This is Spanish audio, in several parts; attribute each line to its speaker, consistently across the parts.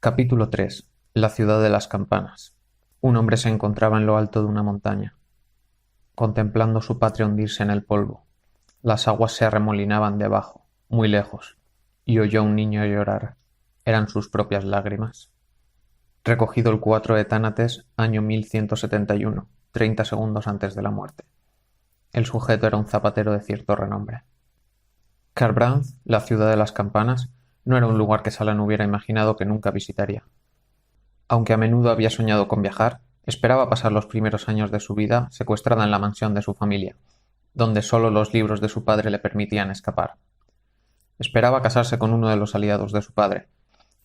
Speaker 1: Capítulo 3. La ciudad de las campanas. Un hombre se encontraba en lo alto de una montaña, contemplando su patria hundirse en el polvo. Las aguas se arremolinaban debajo, muy lejos, y oyó a un niño llorar. Eran sus propias lágrimas. Recogido el 4 de Tánates, año 1171, 30 segundos antes de la muerte. El sujeto era un zapatero de cierto renombre. Kharbranz, la ciudad de las campanas, no era un lugar que Salan hubiera imaginado que nunca visitaría. Aunque a menudo había soñado con viajar, esperaba pasar los primeros años de su vida secuestrada en la mansión de su familia, donde solo los libros de su padre le permitían escapar. Esperaba casarse con uno de los aliados de su padre,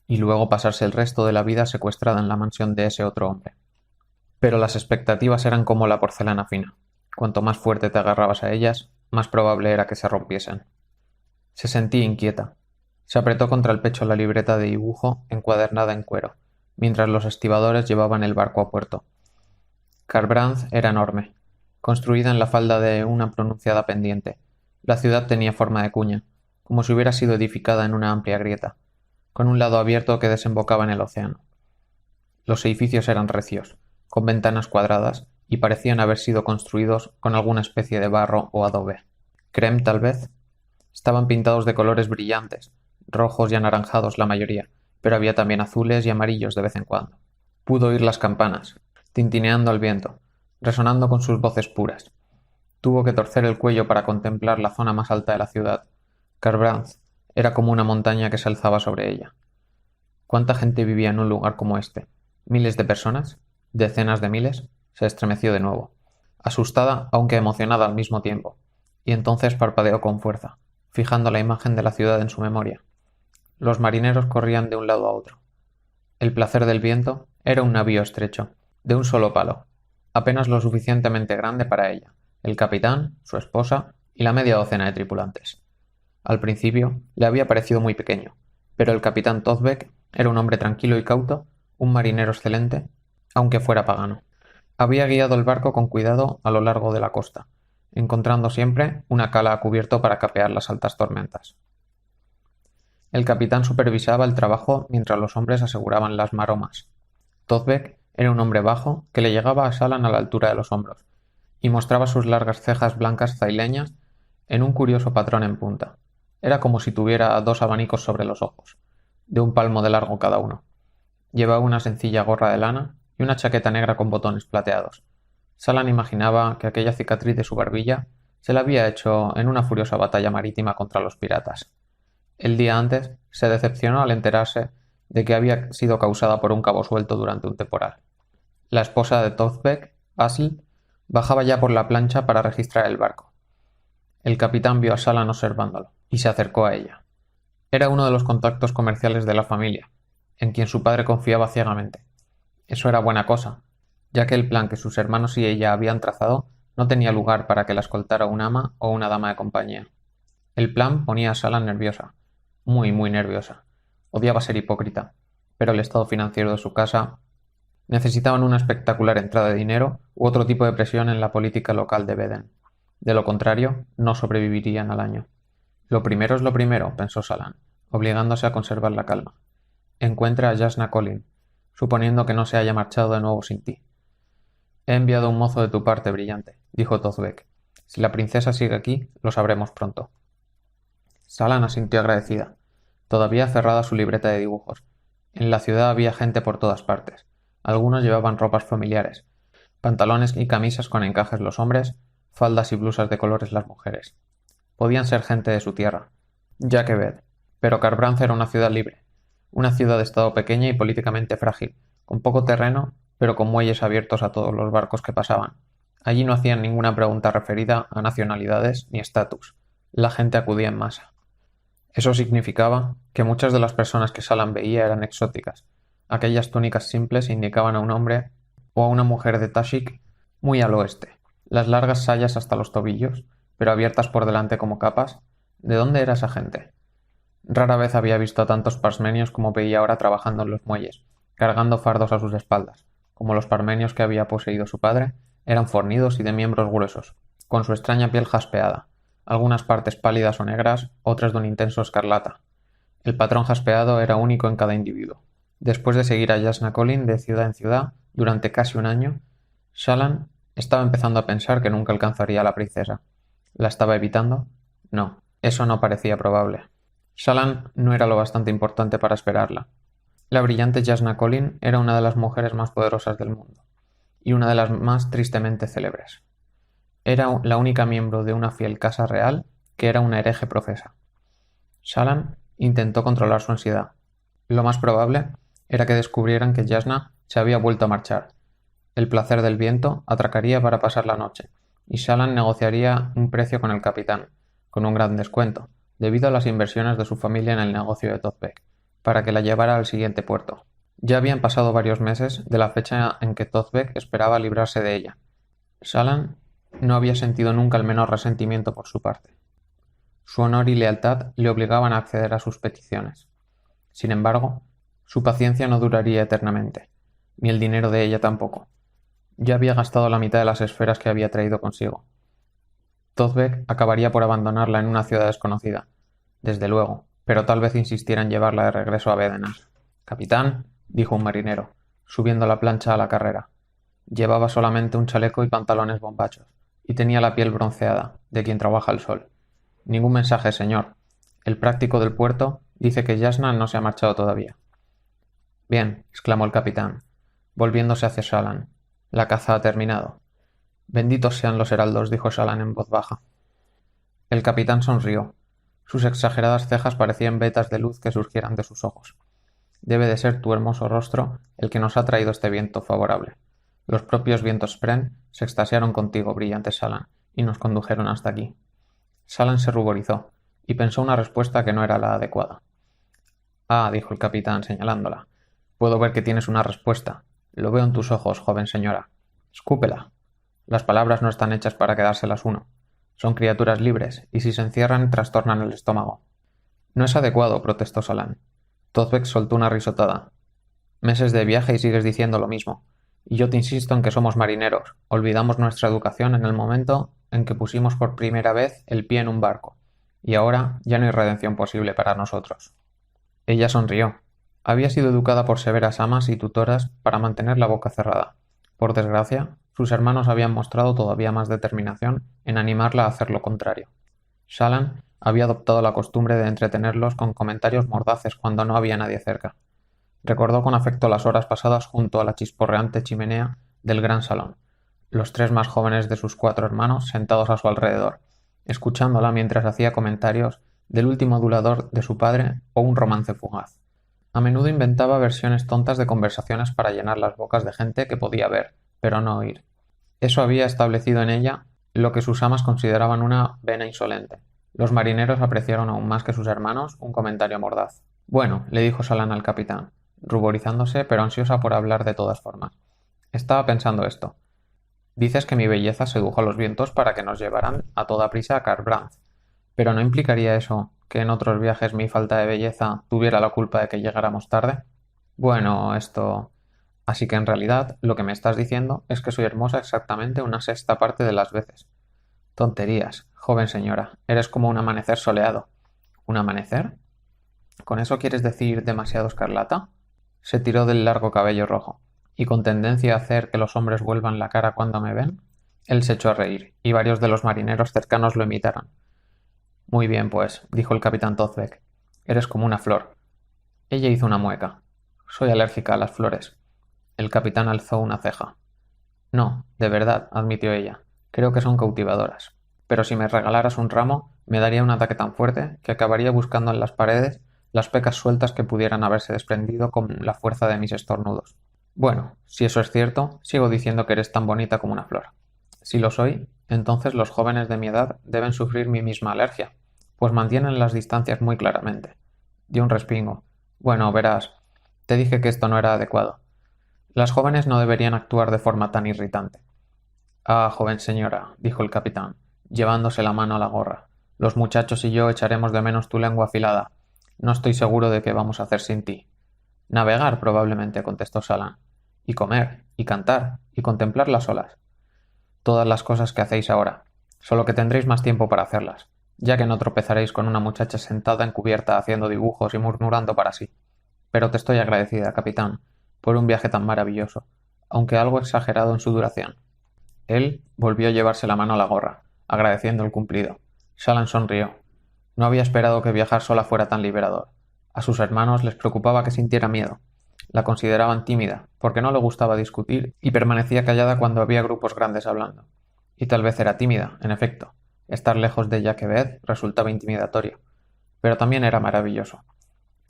Speaker 1: y luego pasarse el resto de la vida secuestrada en la mansión de ese otro hombre. Pero las expectativas eran como la porcelana fina. Cuanto más fuerte te agarrabas a ellas, más probable era que se rompiesen. Se sentía inquieta. Se apretó contra el pecho la libreta de dibujo encuadernada en cuero, mientras los estibadores llevaban el barco a puerto. Kharbranz era enorme, construida en la falda de una pronunciada pendiente. La ciudad tenía forma de cuña, como si hubiera sido edificada en una amplia grieta, con un lado abierto que desembocaba en el océano. Los edificios eran recios, con ventanas cuadradas, y parecían haber sido construidos con alguna especie de barro o adobe. Creme, tal vez. Estaban pintados de colores brillantes, rojos y anaranjados la mayoría, pero había también azules y amarillos de vez en cuando. Pudo oír las campanas, tintineando al viento, resonando con sus voces puras. Tuvo que torcer el cuello para contemplar la zona más alta de la ciudad. Kharbranz era como una montaña que se alzaba sobre ella. ¿Cuánta gente vivía en un lugar como este? ¿Miles de personas? ¿Decenas de miles? Se estremeció de nuevo, asustada aunque emocionada al mismo tiempo, y entonces parpadeó con fuerza, fijando la imagen de la ciudad en su memoria. Los marineros corrían de un lado a otro. El placer del viento era un navío estrecho, de un solo palo, apenas lo suficientemente grande para ella, el capitán, su esposa y la media docena de tripulantes. Al principio le había parecido muy pequeño, pero el capitán Tothbeck era un hombre tranquilo y cauto, un marinero excelente, aunque fuera pagano. Había guiado el barco con cuidado a lo largo de la costa, encontrando siempre una cala a cubierto para capear las altas tormentas. El capitán supervisaba el trabajo mientras los hombres aseguraban las maromas. Tothbeck era un hombre bajo que le llegaba a Salan a la altura de los hombros, y mostraba sus largas cejas blancas zaileñas en un curioso patrón en punta. Era como si tuviera dos abanicos sobre los ojos, de un palmo de largo cada uno. Llevaba una sencilla gorra de lana y una chaqueta negra con botones plateados. Salan imaginaba que aquella cicatriz de su barbilla se la había hecho en una furiosa batalla marítima contra los piratas. El día antes se decepcionó al enterarse de que había sido causada por un cabo suelto durante un temporal. La esposa de Tothbeck, Asl, bajaba ya por la plancha para registrar el barco. El capitán vio a Salan observándolo y se acercó a ella. Era uno de los contactos comerciales de la familia, en quien su padre confiaba ciegamente. Eso era buena cosa, ya que el plan que sus hermanos y ella habían trazado no tenía lugar para que la escoltara un ama o una dama de compañía. El plan ponía a Salan nerviosa, muy nerviosa. Odiaba ser hipócrita, pero el estado financiero de su casa necesitaban una espectacular entrada de dinero u otro tipo de presión en la política local de Beden. De lo contrario, no sobrevivirían al año. Lo primero es lo primero, pensó Salan, obligándose a conservar la calma. Encuentra a Jasna Collin, suponiendo que no se haya marchado de nuevo sin ti. He enviado un mozo de tu parte, brillante, dijo Tothbeck. Si la princesa sigue aquí, lo sabremos pronto. Salan asintió agradecida, todavía cerrada su libreta de dibujos. En la ciudad había gente por todas partes. Algunos llevaban ropas familiares, pantalones y camisas con encajes los hombres, faldas y blusas de colores las mujeres. Podían ser gente de su tierra, ya que ved, pero Kharbranz era una ciudad libre, una ciudad-estado pequeña y políticamente frágil, con poco terreno, pero con muelles abiertos a todos los barcos que pasaban. Allí no hacían ninguna pregunta referida a nacionalidades ni estatus. La gente acudía en masa. Eso significaba que muchas de las personas que Salan veía eran exóticas. Aquellas túnicas simples indicaban a un hombre o a una mujer de Tashik muy al oeste. Las largas sayas hasta los tobillos, pero abiertas por delante como capas. ¿De dónde era esa gente? Rara vez había visto a tantos parmenios como veía ahora trabajando en los muelles, cargando fardos a sus espaldas. Como los parmenios que había poseído su padre, eran fornidos y de miembros gruesos, con su extraña piel jaspeada, algunas partes pálidas o negras, otras de un intenso escarlata. El patrón jaspeado era único en cada individuo. Después de seguir a Jasna Collin de ciudad en ciudad durante casi un año, Shallan estaba empezando a pensar que nunca alcanzaría a la princesa. ¿La estaba evitando? No, eso no parecía probable. Shallan no era lo bastante importante para esperarla. La brillante Jasna Collin era una de las mujeres más poderosas del mundo, y una de las más tristemente célebres. Era la única miembro de una fiel casa real que era una hereje profesa. Shallan intentó controlar su ansiedad. Lo más probable era que descubrieran que Jasna se había vuelto a marchar. El placer del viento atracaría para pasar la noche, y Shallan negociaría un precio con el capitán, con un gran descuento, debido a las inversiones de su familia en el negocio de Tothbeck, para que la llevara al siguiente puerto. Ya habían pasado varios meses de la fecha en que Tothbeck esperaba librarse de ella. Shallan no había sentido nunca el menor resentimiento por su parte. Su honor y lealtad le obligaban a acceder a sus peticiones. Sin embargo, su paciencia no duraría eternamente, ni el dinero de ella tampoco. Ya había gastado la mitad de las esferas que había traído consigo. Tothbeck acabaría por abandonarla en una ciudad desconocida, desde luego, pero tal vez insistiera en llevarla de regreso a Bédenas. «Capitán», dijo un marinero, subiendo la plancha a la carrera. Llevaba solamente un chaleco y pantalones bombachos, y tenía la piel bronceada, de quien trabaja el sol. «Ningún mensaje, señor. El práctico del puerto dice que Jasna no se ha marchado todavía». «Bien», exclamó el capitán, volviéndose hacia Shallan. «La caza ha terminado». «Benditos sean los heraldos», dijo Shallan en voz baja. El capitán sonrió. Sus exageradas cejas parecían vetas de luz que surgieran de sus ojos. «Debe de ser tu hermoso rostro el que nos ha traído este viento favorable. Los propios vientos Spren se extasiaron contigo, brillante Shallan, y nos condujeron hasta aquí». Shallan se ruborizó, y pensó una respuesta que no era la adecuada. «Ah», dijo el capitán señalándola, «puedo ver que tienes una respuesta. Lo veo en tus ojos, joven señora. Escúpela. Las palabras no están hechas para quedárselas uno. Son criaturas libres, y si se encierran trastornan el estómago». «No es adecuado», protestó Shallan. Tothbeck soltó una risotada. «Meses de viaje y sigues diciendo lo mismo. Y yo te insisto en que somos marineros. Olvidamos nuestra educación en el momento en que pusimos por primera vez el pie en un barco. Y ahora ya no hay redención posible para nosotros». Ella sonrió. Había sido educada por severas amas y tutoras para mantener la boca cerrada. Por desgracia, sus hermanos habían mostrado todavía más determinación en animarla a hacer lo contrario. Shallan había adoptado la costumbre de entretenerlos con comentarios mordaces cuando no había nadie cerca. Recordó con afecto las horas pasadas junto a la chisporreante chimenea del gran salón, los tres más jóvenes de sus 4 hermanos sentados a su alrededor, escuchándola mientras hacía comentarios del último adulador de su padre o un romance fugaz. A menudo inventaba versiones tontas de conversaciones para llenar las bocas de gente que podía ver, pero no oír. Eso había establecido en ella lo que sus amas consideraban una vena insolente. Los marineros apreciaron aún más que sus hermanos un comentario mordaz. «Bueno», le dijo Shallan al capitán, ruborizándose pero ansiosa por hablar de todas formas. «Estaba pensando esto. Dices que mi belleza sedujo a los vientos para que nos llevaran a toda prisa a Kharbranth. ¿Pero no implicaría eso que en otros viajes mi falta de belleza tuviera la culpa de que llegáramos tarde? Bueno, esto... Así que en realidad lo que me estás diciendo es que soy hermosa exactamente una sexta parte de las veces». «Tonterías, joven señora. Eres como un amanecer soleado». «¿Un amanecer? ¿Con eso quieres decir demasiado escarlata?» Se tiró del largo cabello rojo. «¿Y con tendencia a hacer que los hombres vuelvan la cara cuando me ven?» Él se echó a reír, y varios de los marineros cercanos lo imitaron. «Muy bien, pues», dijo el capitán Tothbeck. «Eres como una flor». Ella hizo una mueca. «Soy alérgica a las flores». El capitán alzó una ceja. «No, de verdad», admitió ella. «Creo que son cautivadoras. Pero si me regalaras un ramo, me daría un ataque tan fuerte que acabaría buscando en las paredes las pecas sueltas que pudieran haberse desprendido con la fuerza de mis estornudos». «Bueno, si eso es cierto, sigo diciendo que eres tan bonita como una flor. Si lo soy, entonces los jóvenes de mi edad deben sufrir mi misma alergia, pues mantienen las distancias muy claramente». Dio un respingo. «Bueno, verás, te dije que esto no era adecuado. Las jóvenes no deberían actuar de forma tan irritante». «Ah, joven señora», dijo el capitán, llevándose la mano a la gorra, «los muchachos y yo echaremos de menos tu lengua afilada. No estoy seguro de qué vamos a hacer sin ti». «Navegar, probablemente», contestó Shallan. «Y comer, y cantar, y contemplar las olas. Todas las cosas que hacéis ahora, solo que tendréis más tiempo para hacerlas, ya que no tropezaréis con una muchacha sentada en cubierta haciendo dibujos y murmurando para sí». Pero te estoy agradecida, capitán, por un viaje tan maravilloso, aunque algo exagerado en su duración. Él volvió a llevarse la mano a la gorra, agradeciendo el cumplido. Shallan sonrió. No había esperado que viajar sola fuera tan liberador. A sus hermanos les preocupaba que sintiera miedo. La consideraban tímida, porque no le gustaba discutir y permanecía callada cuando había grupos grandes hablando. Y tal vez era tímida, en efecto. Estar lejos de Jochebed resultaba intimidatorio. Pero también era maravilloso.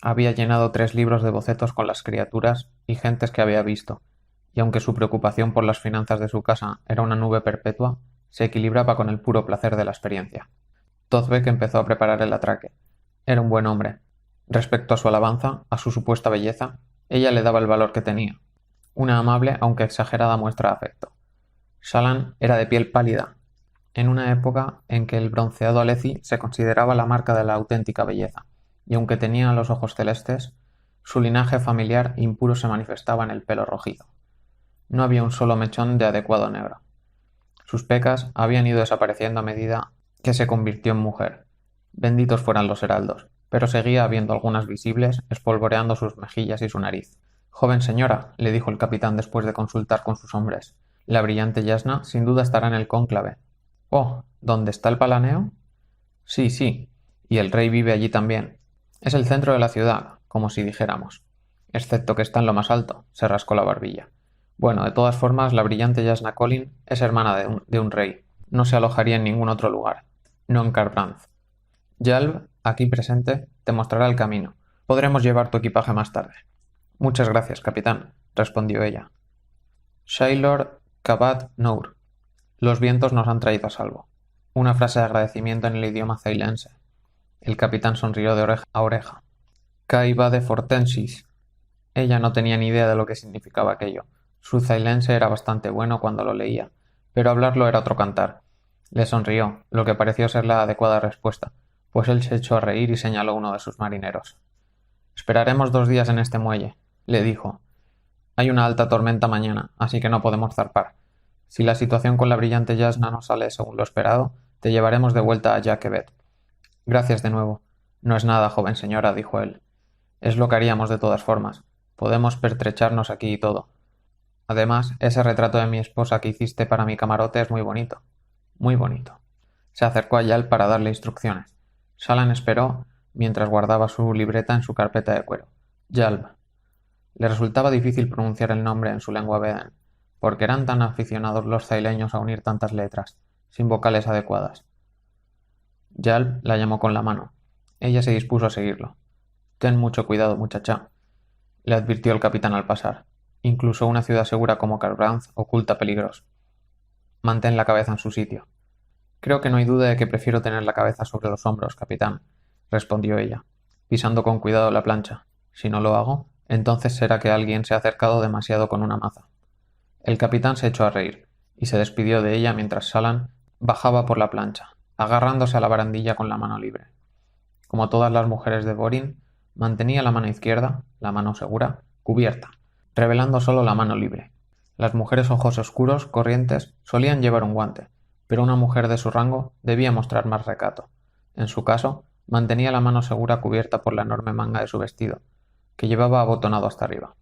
Speaker 1: Había llenado 3 libros de bocetos con las criaturas y gentes que había visto, y aunque su preocupación por las finanzas de su casa era una nube perpetua, se equilibraba con el puro placer de la experiencia. Tothbeck empezó a preparar el atraque. Era un buen hombre. Respecto a su alabanza, a su supuesta belleza, ella le daba el valor que tenía. Una amable, aunque exagerada muestra de afecto. Shallan era de piel pálida, en una época en que el bronceado alezi se consideraba la marca de la auténtica belleza, y aunque tenía los ojos celestes, su linaje familiar impuro se manifestaba en el pelo rojizo. No había un solo mechón de adecuado negro. Sus pecas habían ido desapareciendo a medida que se convirtió en mujer. Benditos fueran los heraldos, pero seguía habiendo algunas visibles, espolvoreando sus mejillas y su nariz. Joven señora, le dijo el capitán después de consultar con sus hombres, la brillante Yasna sin duda estará en el cónclave. Oh, ¿dónde está el Palaneo? Sí, sí, y el rey vive allí también. Es el centro de la ciudad, como si dijéramos. Excepto que está en lo más alto, se rascó la barbilla. Bueno, de todas formas, la brillante Yasna Collin es hermana de un rey. No se alojaría en ningún otro lugar. No en Kharbranth. Yalb, aquí presente, te mostrará el camino. Podremos llevar tu equipaje más tarde. Muchas gracias, capitán, respondió ella. Shailor Kabat Nour. Los vientos nos han traído a salvo. Una frase de agradecimiento en el idioma ceilense. El capitán sonrió de oreja a oreja. Kaiba de Fortensis. Ella no tenía ni idea de lo que significaba aquello. Su ceilense era bastante bueno cuando lo leía, pero hablarlo era otro cantar. Le sonrió, lo que pareció ser la adecuada respuesta, pues él se echó a reír y señaló a uno de sus marineros. Esperaremos 2 días en este muelle, le dijo. Hay una alta tormenta mañana, así que no podemos zarpar. Si la situación con la brillante Yasna no sale según lo esperado, te llevaremos de vuelta a Jochebed. Gracias de nuevo. No es nada, joven señora, dijo él. Es lo que haríamos de todas formas. Podemos pertrecharnos aquí y todo. Además, ese retrato de mi esposa que hiciste para mi camarote es muy bonito. Muy bonito. Se acercó a Yal para darle instrucciones. Shallan esperó mientras guardaba su libreta en su carpeta de cuero. Yalb. Le resultaba difícil pronunciar el nombre en su lengua Veden, porque eran tan aficionados los zaileños a unir tantas letras, sin vocales adecuadas. Yalb la llamó con la mano. Ella se dispuso a seguirlo. Ten mucho cuidado, muchacha, le advirtió el capitán al pasar. Incluso una ciudad segura como Kharbranth oculta peligros. Mantén la cabeza en su sitio. Creo que no hay duda de que prefiero tener la cabeza sobre los hombros, capitán, respondió ella, pisando con cuidado la plancha. Si no lo hago, entonces será que alguien se ha acercado demasiado con una maza. El capitán se echó a reír, y se despidió de ella mientras Shallan bajaba por la plancha, agarrándose a la barandilla con la mano libre. Como todas las mujeres de Borin, mantenía la mano izquierda, la mano segura, cubierta, revelando solo la mano libre. Las mujeres ojos oscuros, corrientes, solían llevar un guante, pero una mujer de su rango debía mostrar más recato. En su caso, mantenía la mano segura cubierta por la enorme manga de su vestido, que llevaba abotonado hasta arriba.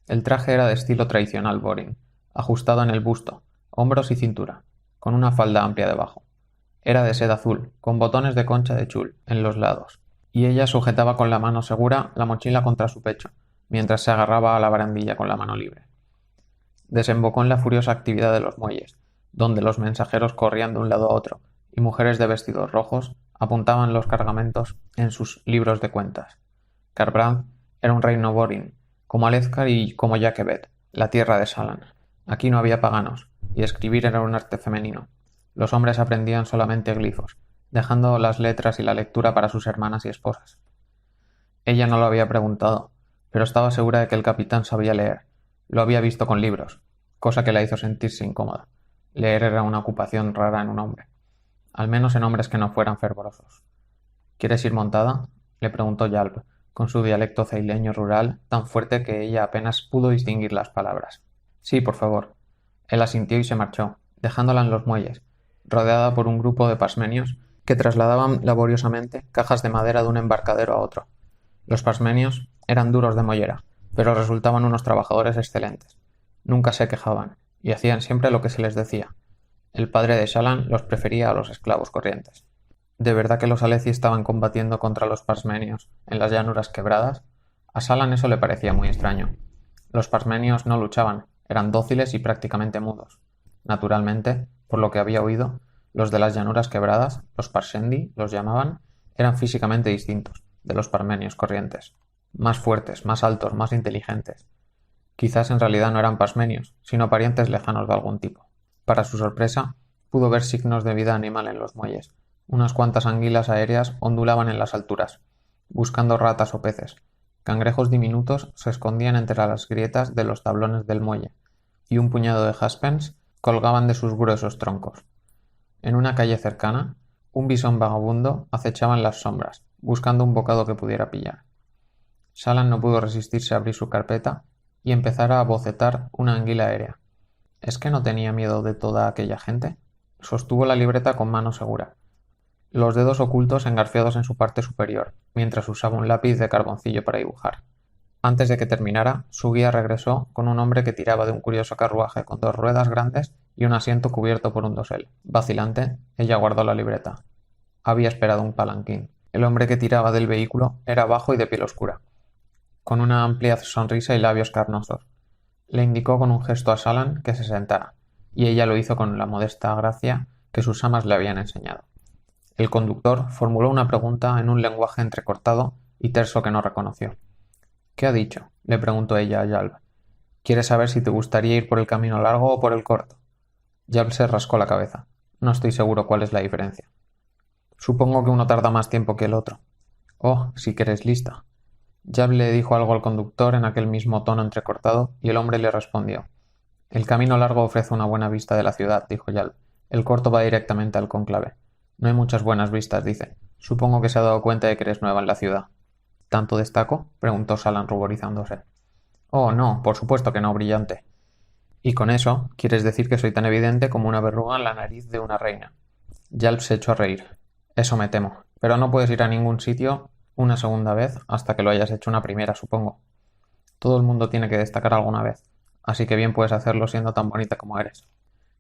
Speaker 1: El traje era de estilo tradicional Borin, ajustado en el busto, hombros y cintura, con una falda amplia debajo. Era de seda azul, con botones de concha de chul en los lados, y ella sujetaba con la mano segura la mochila contra su pecho, mientras se agarraba a la barandilla con la mano libre. Desembocó en la furiosa actividad de los muelles, donde los mensajeros corrían de un lado a otro, y mujeres de vestidos rojos apuntaban los cargamentos en sus libros de cuentas. Kharbranth era un reino Borin, como Alethkar y como Jochebed, la tierra de Shallan. Aquí no había paganos, y escribir era un arte femenino. Los hombres aprendían solamente glifos, dejando las letras y la lectura para sus hermanas y esposas. Ella no lo había preguntado, pero estaba segura de que el capitán sabía leer. Lo había visto con libros, cosa que la hizo sentirse incómoda. Leer era una ocupación rara en un hombre, al menos en hombres que no fueran fervorosos. ¿Quieres ir montada?, le preguntó Yalb, con su dialecto ceileño rural tan fuerte que ella apenas pudo distinguir las palabras. Sí, por favor. Él asintió y se marchó, dejándola en los muelles, rodeada por un grupo de pasmenios que trasladaban laboriosamente cajas de madera de un embarcadero a otro. Los pasmenios eran duros de mollera, pero resultaban unos trabajadores excelentes. Nunca se quejaban, y hacían siempre lo que se les decía. El padre de Shallan los prefería a los esclavos corrientes. ¿De verdad que los aleci estaban combatiendo contra los pasmenios en las llanuras quebradas? A Shallan eso le parecía muy extraño. Los pasmenios no luchaban, eran dóciles y prácticamente mudos. Naturalmente, por lo que había oído, los de las llanuras quebradas, los Parshendi los llamaban, eran físicamente distintos de los parmenios corrientes. Más fuertes, más altos, más inteligentes. Quizás en realidad no eran pasmenios, sino parientes lejanos de algún tipo. Para su sorpresa, pudo ver signos de vida animal en los muelles. Unas cuantas anguilas aéreas ondulaban en las alturas, buscando ratas o peces. Cangrejos diminutos se escondían entre las grietas de los tablones del muelle, y un puñado de jaspens colgaban de sus gruesos troncos. En una calle cercana, un bisón vagabundo acechaba en las sombras, buscando un bocado que pudiera pillar. Shallan no pudo resistirse a abrir su carpeta y empezar a bocetar una anguila aérea. ¿Es que no tenía miedo de toda aquella gente? Sostuvo la libreta con mano segura, los dedos ocultos engarfiados en su parte superior, mientras usaba un lápiz de carboncillo para dibujar. Antes de que terminara, su guía regresó con un hombre que tiraba de un curioso carruaje con 2 ruedas grandes y un asiento cubierto por un dosel. Vacilante, ella guardó la libreta. Había esperado un palanquín. El hombre que tiraba del vehículo era bajo y de piel oscura, con una amplia sonrisa y labios carnosos. Le indicó con un gesto a Shallan que se sentara, y ella lo hizo con la modesta gracia que sus amas le habían enseñado. El conductor formuló una pregunta en un lenguaje entrecortado y terso que no reconoció. ¿Qué ha dicho?, le preguntó ella a Yalb. ¿Quieres saber si te gustaría ir por el camino largo o por el corto? Yalb se rascó la cabeza. No estoy seguro cuál es la diferencia. Supongo que uno tarda más tiempo que el otro. Oh, sí que eres lista. Yalb le dijo algo al conductor en aquel mismo tono entrecortado y el hombre le respondió. El camino largo ofrece una buena vista de la ciudad, dijo Yalb. El corto va directamente al cónclave. No hay muchas buenas vistas, dice. Supongo que se ha dado cuenta de que eres nueva en la ciudad. ¿Tanto destaco?, preguntó Shallan ruborizándose. Oh, no, por supuesto que no, brillante. Y con eso, quieres decir que soy tan evidente como una verruga en la nariz de una reina. Yalb se echó a reír. Eso me temo. Pero no puedes ir a ningún sitio una segunda vez hasta que lo hayas hecho una primera, supongo. Todo el mundo tiene que destacar alguna vez, así que bien puedes hacerlo siendo tan bonita como eres.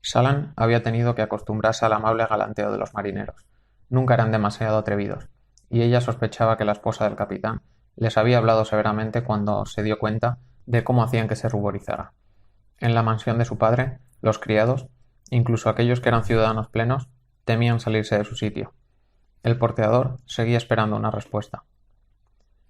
Speaker 1: Shallan había tenido que acostumbrarse al amable galanteo de los marineros. Nunca eran demasiado atrevidos, y ella sospechaba que la esposa del capitán les había hablado severamente cuando se dio cuenta de cómo hacían que se ruborizara. En la mansión de su padre, los criados, incluso aquellos que eran ciudadanos plenos, temían salirse de su sitio. El porteador seguía esperando una respuesta.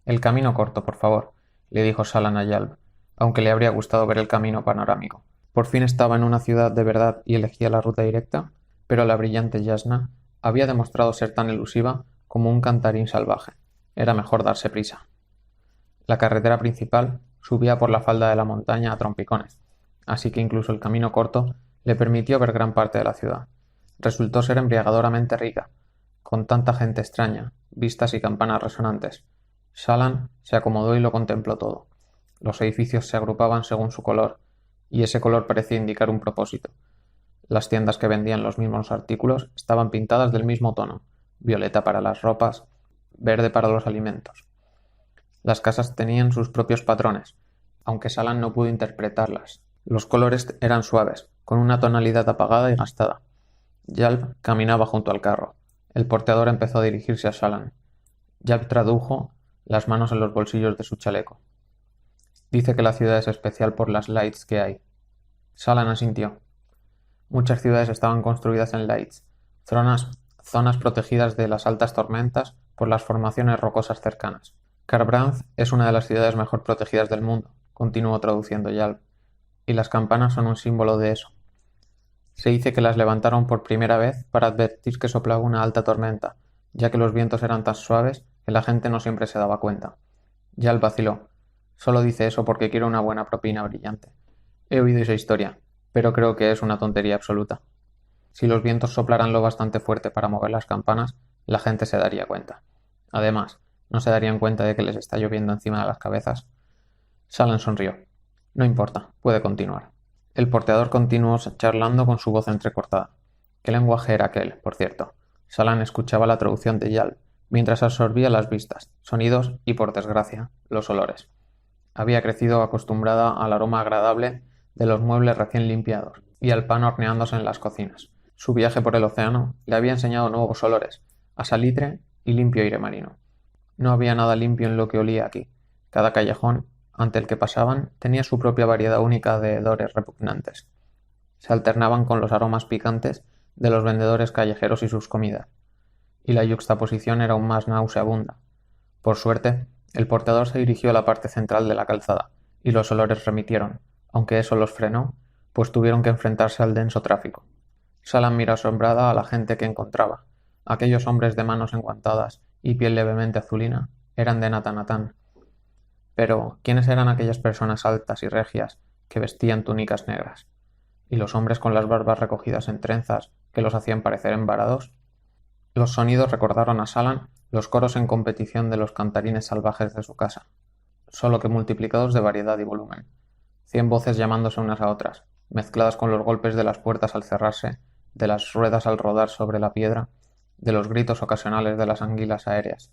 Speaker 1: El camino corto, por favor, le dijo Shallan a Yalb, aunque le habría gustado ver el camino panorámico. Por fin estaba en una ciudad de verdad y elegía la ruta directa, pero la brillante Yasna había demostrado ser tan elusiva como un cantarín salvaje. Era mejor darse prisa. La carretera principal subía por la falda de la montaña a trompicones, así que incluso el camino corto le permitió ver gran parte de la ciudad. Resultó ser embriagadoramente rica, con tanta gente extraña, vistas y campanas resonantes. Shallan se acomodó y lo contempló todo. Los edificios se agrupaban según su color, y ese color parecía indicar un propósito. Las tiendas que vendían los mismos artículos estaban pintadas del mismo tono, violeta para las ropas, verde para los alimentos. Las casas tenían sus propios patrones, aunque Shallan no pudo interpretarlas. Los colores eran suaves, con una tonalidad apagada y gastada. Yalb caminaba junto al carro. El porteador empezó a dirigirse a Shallan. Yalb tradujo las manos en los bolsillos de su chaleco. Dice que la ciudad es especial por las lights que hay. Shallan asintió. Muchas ciudades estaban construidas en lights, zonas protegidas de las altas tormentas por las formaciones rocosas cercanas. Kharbranth es una de las ciudades mejor protegidas del mundo, continuó traduciendo Yalb, y las campanas son un símbolo de eso. Se dice que las levantaron por primera vez para advertir que soplaba una alta tormenta, ya que los vientos eran tan suaves que la gente no siempre se daba cuenta. Yalb vaciló. Solo dice eso porque quiere una buena propina, brillante. He oído esa historia, pero creo que es una tontería absoluta. Si los vientos soplaran lo bastante fuerte para mover las campanas, la gente se daría cuenta. Además, ¿no se darían cuenta de que les está lloviendo encima de las cabezas? Shallan sonrió. No importa, puede continuar. El porteador continuó charlando con su voz entrecortada. ¿Qué lenguaje era aquel, por cierto? Shallan escuchaba la traducción de Yalb, mientras absorbía las vistas, sonidos y, por desgracia, los olores. Había crecido acostumbrada al aroma agradable de los muebles recién limpiados y al pan horneándose en las cocinas. Su viaje por el océano le había enseñado nuevos olores, a salitre y limpio aire marino. No había nada limpio en lo que olía aquí. Cada callejón ante el que pasaban tenía su propia variedad única de hedores repugnantes. Se alternaban con los aromas picantes de los vendedores callejeros y sus comidas, y la yuxtaposición era aún más nauseabunda. Por suerte, el portador se dirigió a la parte central de la calzada, y los olores remitieron, aunque eso los frenó, pues tuvieron que enfrentarse al denso tráfico. Salam miró asombrada a la gente que encontraba. Aquellos hombres de manos enguantadas y piel levemente azulina eran de Natanatán. Pero, ¿quiénes eran aquellas personas altas y regias que vestían túnicas negras? ¿Y los hombres con las barbas recogidas en trenzas que los hacían parecer embarados? Los sonidos recordaron a Salan los coros en competición de los cantarines salvajes de su casa, solo que multiplicados de variedad y volumen. 100 voces llamándose unas a otras, mezcladas con los golpes de las puertas al cerrarse, de las ruedas al rodar sobre la piedra, de los gritos ocasionales de las anguilas aéreas.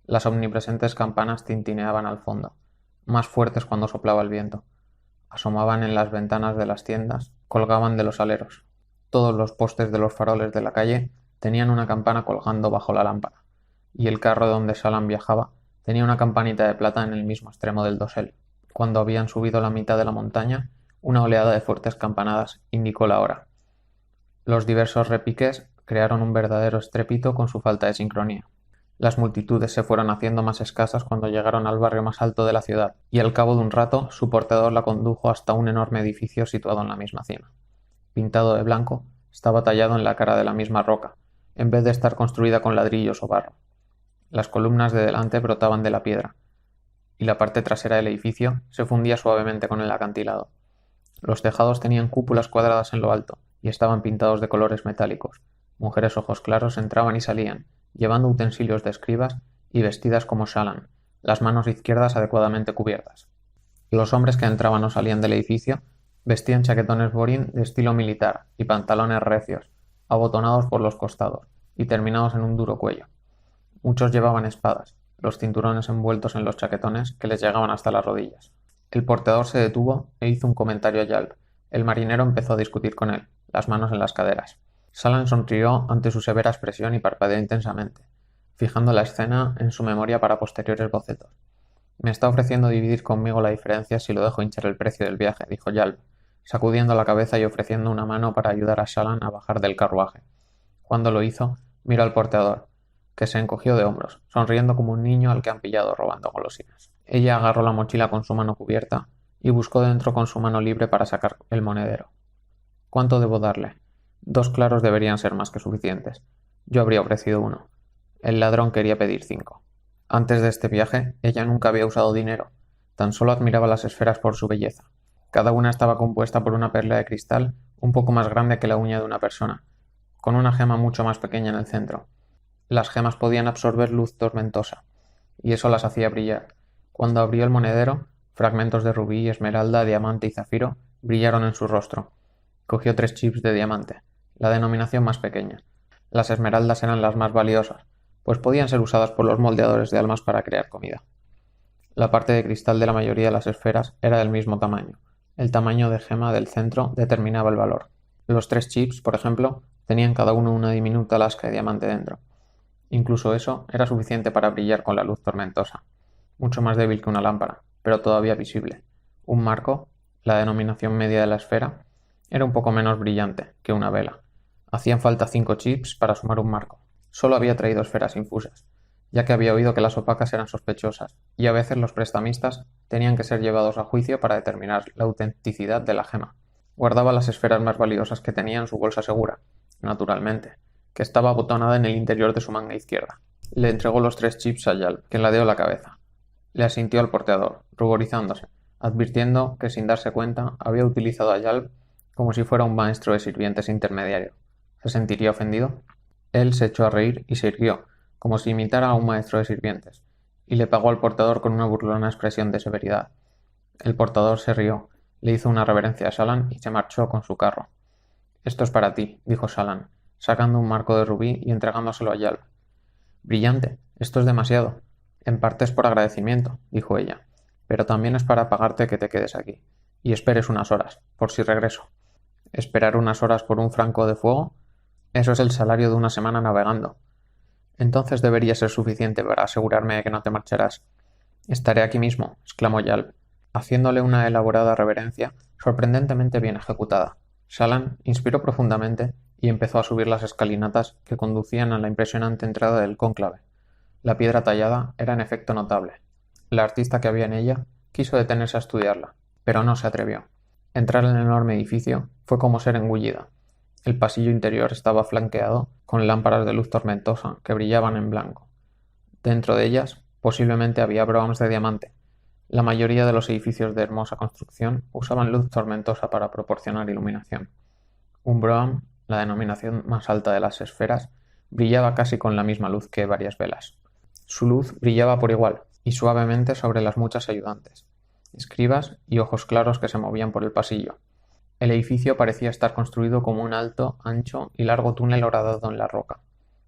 Speaker 1: Las omnipresentes campanas tintineaban al fondo, más fuertes cuando soplaba el viento. Asomaban en las ventanas de las tiendas, colgaban de los aleros. Todos los postes de los faroles de la calle tenían una campana colgando bajo la lámpara, y el carro donde Salam viajaba tenía una campanita de plata en el mismo extremo del dosel. Cuando habían subido la mitad de la montaña, una oleada de fuertes campanadas indicó la hora. Los diversos repiques crearon un verdadero estrépito con su falta de sincronía. Las multitudes se fueron haciendo más escasas cuando llegaron al barrio más alto de la ciudad, y al cabo de un rato su portador la condujo hasta un enorme edificio situado en la misma cima. Pintado de blanco, estaba tallado en la cara de la misma roca, en vez de estar construida con ladrillos o barro. Las columnas de delante brotaban de la piedra, y la parte trasera del edificio se fundía suavemente con el acantilado. Los tejados tenían cúpulas cuadradas en lo alto, y estaban pintados de colores metálicos. Mujeres ojos claros entraban y salían, llevando utensilios de escribas y vestidas como Salan, las manos izquierdas adecuadamente cubiertas. Los hombres que entraban o salían del edificio vestían chaquetones borín de estilo militar y pantalones recios, abotonados por los costados y terminados en un duro cuello. Muchos llevaban espadas, los cinturones envueltos en los chaquetones que les llegaban hasta las rodillas. El portador se detuvo e hizo un comentario a Yalp. El marinero empezó a discutir con él, las manos en las caderas. Salan sonrió ante su severa expresión y parpadeó intensamente, fijando la escena en su memoria para posteriores bocetos. Me está ofreciendo dividir conmigo la diferencia si lo dejo hinchar el precio del viaje, dijo Yalp, sacudiendo la cabeza y ofreciendo una mano para ayudar a Salan a bajar del carruaje. Cuando lo hizo, miró al porteador, que se encogió de hombros, sonriendo como un niño al que han pillado robando golosinas. Ella agarró la mochila con su mano cubierta y buscó dentro con su mano libre para sacar el monedero. ¿Cuánto debo darle? 2 claros deberían ser más que suficientes. Yo habría ofrecido 1. El ladrón quería pedir 5. Antes de este viaje, ella nunca había usado dinero. Tan solo admiraba las esferas por su belleza. Cada una estaba compuesta por una perla de cristal un poco más grande que la uña de una persona, con una gema mucho más pequeña en el centro. Las gemas podían absorber luz tormentosa, y eso las hacía brillar. Cuando abrió el monedero, fragmentos de rubí, esmeralda, diamante y zafiro brillaron en su rostro. Cogió 3 chips de diamante, la denominación más pequeña. Las esmeraldas eran las más valiosas, pues podían ser usadas por los moldeadores de almas para crear comida. La parte de cristal de la mayoría de las esferas era del mismo tamaño. El tamaño de gema del centro determinaba el valor. Los 3 chips, por ejemplo, tenían cada uno una diminuta lasca de diamante dentro. Incluso eso era suficiente para brillar con la luz tormentosa, mucho más débil que una lámpara, pero todavía visible. Un marco, la denominación media de la esfera, era un poco menos brillante que una vela. Hacían falta 5 chips para sumar un marco. Solo había traído esferas infusas, ya que había oído que las opacas eran sospechosas, y a veces los prestamistas tenían que ser llevados a juicio para determinar la autenticidad de la gema. Guardaba las esferas más valiosas que tenía en su bolsa segura, naturalmente, que estaba abotonada en el interior de su manga izquierda. Le entregó los 3 chips a Yalp, que ladeó la cabeza. Le asintió al porteador, ruborizándose, advirtiendo que sin darse cuenta había utilizado a Yalp como si fuera un maestro de sirvientes intermediario. ¿Se sentiría ofendido? Él se echó a reír y se irguió, como si imitara a un maestro de sirvientes, y le pagó al portador con una burlona expresión de severidad. El portador se rió, le hizo una reverencia a Salan y se marchó con su carro. «Esto es para ti», dijo Salan, sacando un marco de rubí y entregándoselo a Yalp. Brillante, esto es demasiado. En parte es por agradecimiento, dijo ella, pero también es para pagarte que te quedes aquí y esperes unas horas, por si regreso. ¿Esperar unas horas por un franco de fuego? Eso es el salario de una semana navegando. Entonces debería ser suficiente para asegurarme de que no te marcharás. Estaré aquí mismo, exclamó Yalb, haciéndole una elaborada reverencia, sorprendentemente bien ejecutada. Shallan inspiró profundamente y empezó a subir las escalinatas que conducían a la impresionante entrada del cónclave. La piedra tallada era en efecto notable. La artista que había en ella quiso detenerse a estudiarla, pero no se atrevió. Entrar en el enorme edificio fue como ser engullida. El pasillo interior estaba flanqueado con lámparas de luz tormentosa que brillaban en blanco. Dentro de ellas, posiblemente había broams de diamante. La mayoría de los edificios de hermosa construcción usaban luz tormentosa para proporcionar iluminación. Un broam, la denominación más alta de las esferas, brillaba casi con la misma luz que varias velas. Su luz brillaba por igual, y suavemente sobre las muchas ayudantes, escribas y ojos claros que se movían por el pasillo. El edificio parecía estar construido como un alto, ancho y largo túnel horadado en la roca.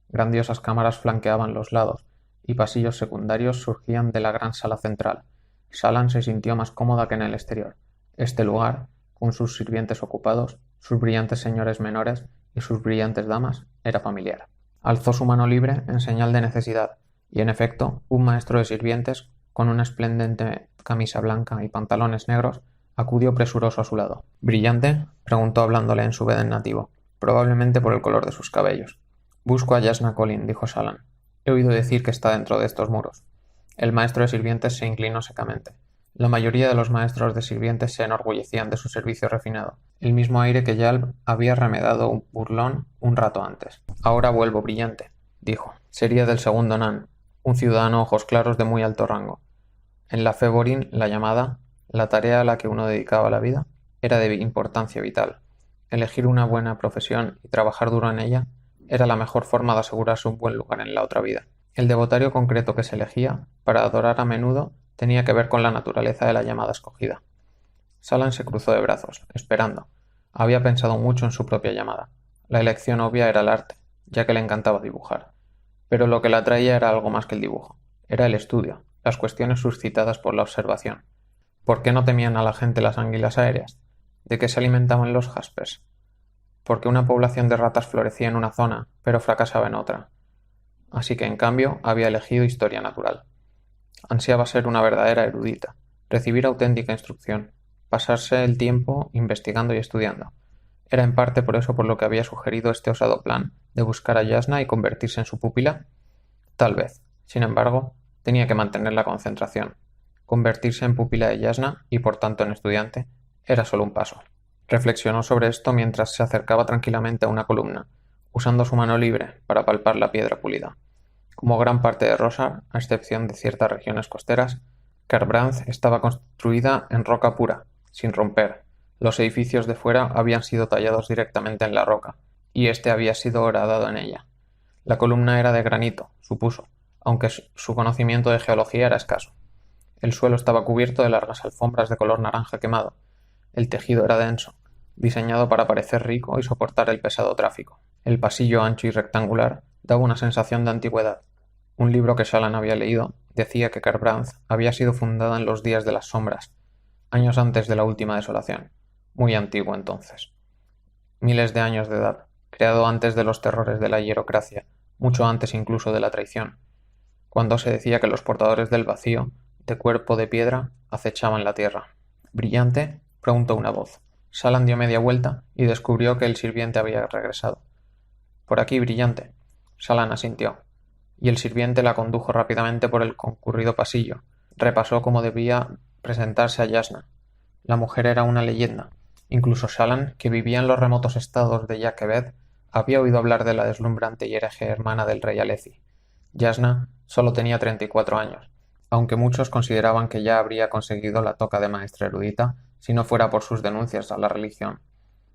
Speaker 1: Grandiosas cámaras flanqueaban los lados, y pasillos secundarios surgían de la gran sala central. Shallan se sintió más cómoda que en el exterior. Este lugar, con sus sirvientes ocupados, sus brillantes señores menores y sus brillantes damas, era familiar. Alzó su mano libre en señal de necesidad, y en efecto, un maestro de sirvientes, con una esplendente camisa blanca y pantalones negros, acudió presuroso a su lado. ¿Brillante? Preguntó hablándole en su vez en nativo, probablemente por el color de sus cabellos. Busco a Jasna Collin, dijo Shallan. He oído decir que está dentro de estos muros. El maestro de sirvientes se inclinó secamente. La mayoría de los maestros de sirvientes se enorgullecían de su servicio refinado, el mismo aire que Yalb había remedado un burlón un rato antes. Ahora vuelvo, Brillante, dijo. Sería del segundo Nan, un ciudadano ojos claros de muy alto rango. En la Fëvorin, la llamada, la tarea a la que uno dedicaba la vida, era de importancia vital. Elegir una buena profesión y trabajar duro en ella era la mejor forma de asegurarse un buen lugar en la otra vida. El devotario concreto que se elegía para adorar a menudo tenía que ver con la naturaleza de la llamada escogida. Shallan se cruzó de brazos, esperando. Había pensado mucho en su propia llamada. La elección obvia era el arte, ya que le encantaba dibujar. Pero lo que la atraía era algo más que el dibujo. Era el estudio, las cuestiones suscitadas por la observación. ¿Por qué no temían a la gente las anguilas aéreas? ¿De qué se alimentaban los jaspers? ¿Por qué una población de ratas florecía en una zona, pero fracasaba en otra? Así que, en cambio, había elegido historia natural. Ansiaba ser una verdadera erudita, recibir auténtica instrucción, pasarse el tiempo investigando y estudiando. Era en parte por eso por lo que había sugerido este osado plan de buscar a Jasna y convertirse en su pupila. Tal vez. Sin embargo, tenía que mantener la concentración. Convertirse en pupila de Jasna, y por tanto en estudiante, era solo un paso. Reflexionó sobre esto mientras se acercaba tranquilamente a una columna, usando su mano libre para palpar la piedra pulida. Como gran parte de Rosar, a excepción de ciertas regiones costeras, Kharbranth estaba construida en roca pura, sin romper. Los edificios de fuera habían sido tallados directamente en la roca, y éste había sido horadado en ella. La columna era de granito, supuso, aunque su conocimiento de geología era escaso. El suelo estaba cubierto de largas alfombras de color naranja quemado. El tejido era denso, diseñado para parecer rico y soportar el pesado tráfico. El pasillo ancho y rectangular daba una sensación de antigüedad. Un libro que Shallan había leído decía que Kharbranth había sido fundada en los días de las sombras, años antes de la última desolación. Muy antiguo entonces. Miles de años de edad, creado antes de los terrores de la hierocracia, mucho antes incluso de la traición, cuando se decía que los portadores del vacío, de cuerpo de piedra, acechaban la tierra. ¿Brillante? Preguntó una voz. Shallan dio media vuelta y descubrió que el sirviente había regresado. Por aquí, Brillante. Shallan asintió, y el sirviente la condujo rápidamente por el concurrido pasillo. Repasó cómo debía presentarse a Jasna. La mujer era una leyenda. Incluso Shallan, que vivía en los remotos estados de Yakebed, había oído hablar de la deslumbrante y hereje hermana del rey Aleci. Jasna solo tenía 34 años, aunque muchos consideraban que ya habría conseguido la toca de maestra erudita si no fuera por sus denuncias a la religión.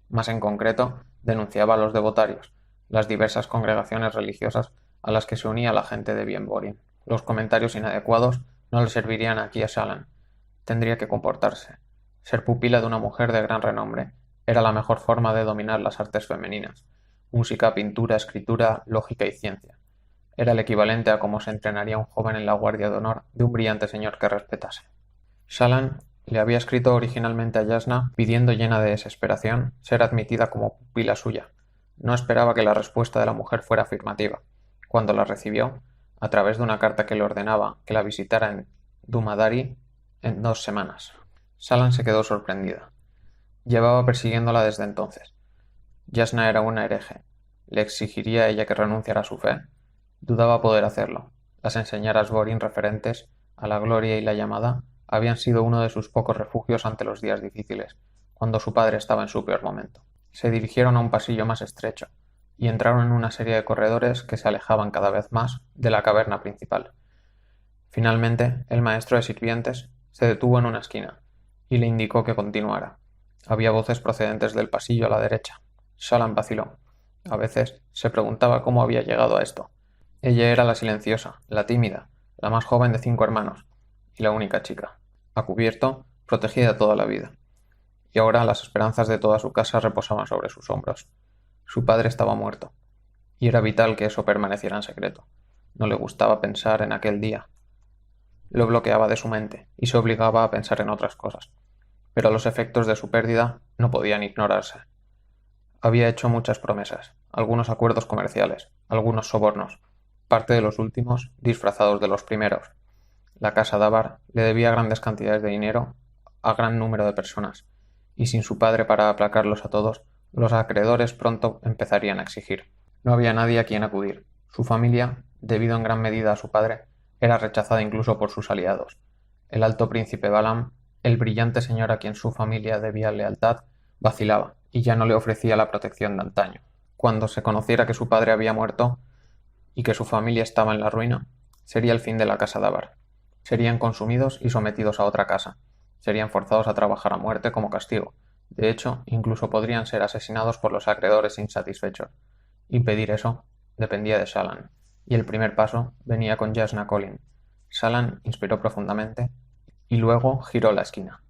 Speaker 1: Más en concreto, denunciaba a los devotarios, las diversas congregaciones religiosas a las que se unía la gente de Bienborin. Los comentarios inadecuados no le servirían aquí a Shallan. Tendría que comportarse. Ser pupila de una mujer de gran renombre era la mejor forma de dominar las artes femeninas: música, pintura, escritura, lógica y ciencia. Era el equivalente a cómo se entrenaría un joven en la guardia de honor de un brillante señor que respetase. Shallan le había escrito originalmente a Yasna pidiendo, llena de desesperación, ser admitida como pupila suya. No esperaba que la respuesta de la mujer fuera afirmativa. Cuando la recibió, a través de una carta que le ordenaba que la visitara en Dumadari en 2 semanas. Shallan se quedó sorprendida. Llevaba persiguiéndola desde entonces. Yasna era una hereje. ¿Le exigiría a ella que renunciara a su fe? Dudaba poder hacerlo. Las enseñaras Borin referentes a la gloria y la llamada habían sido uno de sus pocos refugios ante los días difíciles, cuando su padre estaba en su peor momento. Se dirigieron a un pasillo más estrecho, y entraron en una serie de corredores que se alejaban cada vez más de la caverna principal. Finalmente, el maestro de sirvientes se detuvo en una esquina, y le indicó que continuara. Había voces procedentes del pasillo a la derecha. Shallan vaciló. A veces se preguntaba cómo había llegado a esto. Ella era la silenciosa, la tímida, la más joven de 5 hermanos, y la única chica, a cubierto, protegida toda la vida. Y ahora las esperanzas de toda su casa reposaban sobre sus hombros. Su padre estaba muerto, y era vital que eso permaneciera en secreto. No le gustaba pensar en aquel día. Lo bloqueaba de su mente, y se obligaba a pensar en otras cosas. Pero los efectos de su pérdida no podían ignorarse. Había hecho muchas promesas, algunos acuerdos comerciales, algunos sobornos, parte de los últimos disfrazados de los primeros. La casa Dabar le debía grandes cantidades de dinero a gran número de personas, y sin su padre para aplacarlos a todos, los acreedores pronto empezarían a exigir. No había nadie a quien acudir. Su familia, debido en gran medida a su padre, era rechazada incluso por sus aliados. El alto príncipe Balam, el brillante señor a quien su familia debía lealtad, vacilaba, y ya no le ofrecía la protección de antaño. Cuando se conociera que su padre había muerto y que su familia estaba en la ruina, sería el fin de la casa Dabar. Serían consumidos y sometidos a otra casa. Serían forzados a trabajar a muerte como castigo. De hecho, incluso podrían ser asesinados por los acreedores insatisfechos. Impedir eso dependía de Shallan, y el primer paso venía con Jasna Collin. Shallan inspiró profundamente y luego giró la esquina.